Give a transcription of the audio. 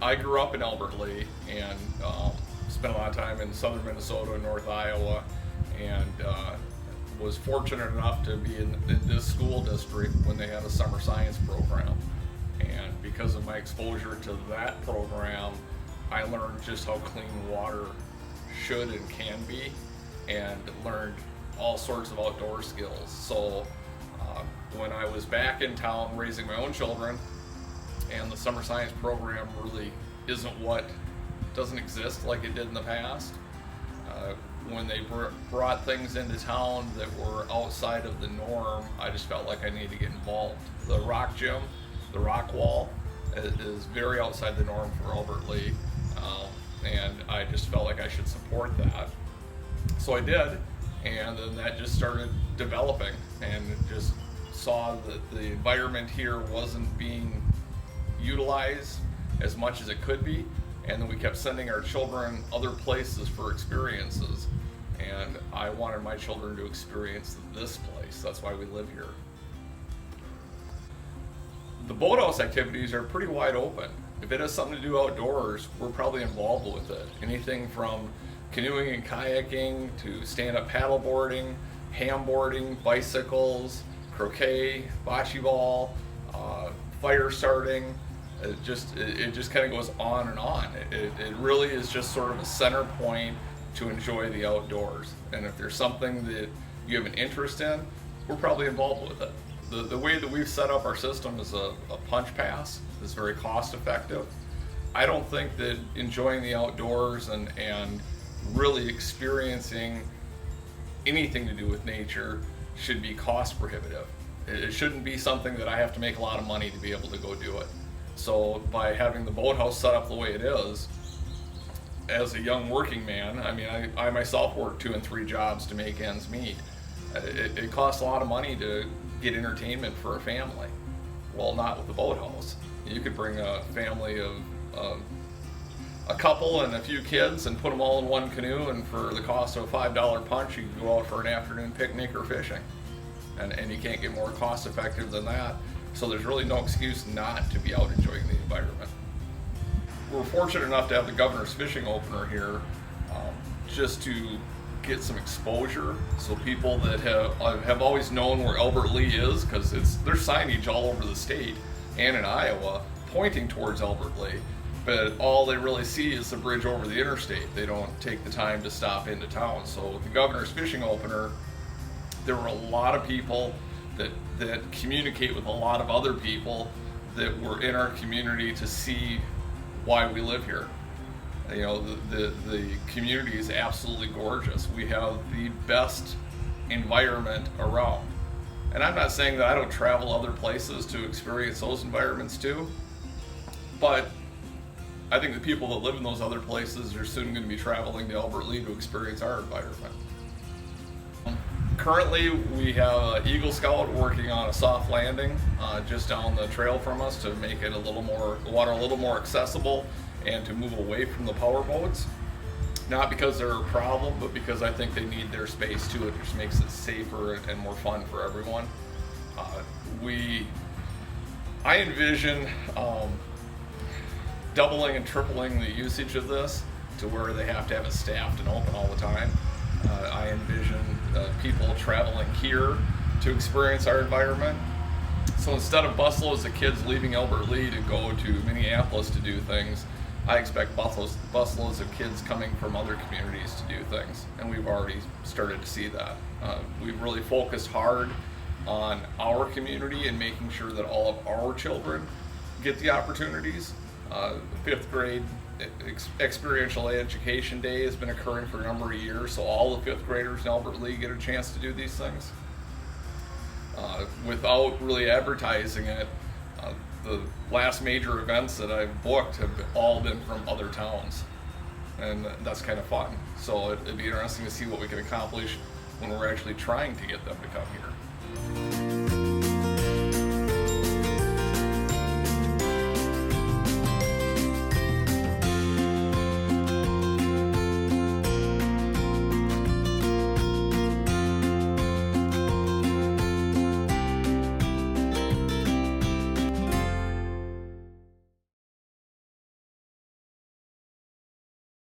I grew up in Albert Lea and spent a lot of time in southern Minnesota and North Iowa, and was fortunate enough to be in this school district when they had a summer science program. And because of my exposure to that program, I learned just how clean water should and can be, and learned all sorts of outdoor skills. So when I was back in town raising my own children, and the summer science program really doesn't exist like it did in the past. When they brought things into town that were outside of the norm, I just felt like I needed to get involved. The rock gym, the rock wall, is very outside the norm for Albert Lea, and I just felt like I should support that. So I did, and then that just started developing, and just saw that the environment here wasn't being utilized as much as it could be, and then we kept sending our children other places for experiences, and I wanted my children to experience this place. That's why we live here. The boathouse activities are pretty wide open. If it has something to do outdoors, we're probably involved with it. Anything from canoeing and kayaking to stand-up paddleboarding, handboarding, bicycles, croquet, bocce ball, fire starting. It just kind of goes on and on. It really is just sort of a center point to enjoy the outdoors. And if there's something that you have an interest in, we're probably involved with it. The way that we've set up our system is a punch pass. It's very cost effective. I don't think that enjoying the outdoors and really experiencing anything to do with nature should be cost prohibitive. It shouldn't be something that I have to make a lot of money to be able to go do it. So by having the boathouse set up the way it is, as a young working man, I mean, I myself work 2 and 3 jobs to make ends meet. It costs a lot of money to get entertainment for a family. Well, not with the boathouse. You could bring a family of a couple and a few kids and put them all in one canoe, and for the cost of a $5 punch, you can go out for an afternoon picnic or fishing. And you can't get more cost effective than that. So there's really no excuse not to be out enjoying the environment. We're fortunate enough to have the Governor's Fishing Opener here, just to get some exposure, so people that have always known where Albert Lea is, because there's signage all over the state and in Iowa pointing towards Albert Lea, but all they really see is the bridge over the interstate. They don't take the time to stop into town. So with the Governor's Fishing Opener, there were a lot of people that communicate with a lot of other people that were in our community to see why we live here. You know, the community is absolutely gorgeous. We have the best environment around. And I'm not saying that I don't travel other places to experience those environments too, but I think the people that live in those other places are soon going to be traveling to Albert Lea to experience our environment. Currently, we have Eagle Scout working on a soft landing just down the trail from us to make it water a little more accessible, and to move away from the power boats. Not because they're a problem, but because I think they need their space too. It just makes it safer and more fun for everyone. I envision doubling and tripling the usage of this to where they have to have it staffed and open all the time. I envision people traveling here to experience our environment. So instead of busloads of kids leaving Albert Lea to go to Minneapolis to do things, I expect busloads of kids coming from other communities to do things, and we've already started to see that. We've really focused hard on our community and making sure that all of our children get the opportunities. The 5th grade Experiential Education Day has been occurring for a number of years, so all the 5th graders in Albert Lea get a chance to do these things. Without really advertising it, the last major events that I've booked have all been from other towns, and that's kind of fun. So it'd be interesting to see what we can accomplish when we're actually trying to get them to come here.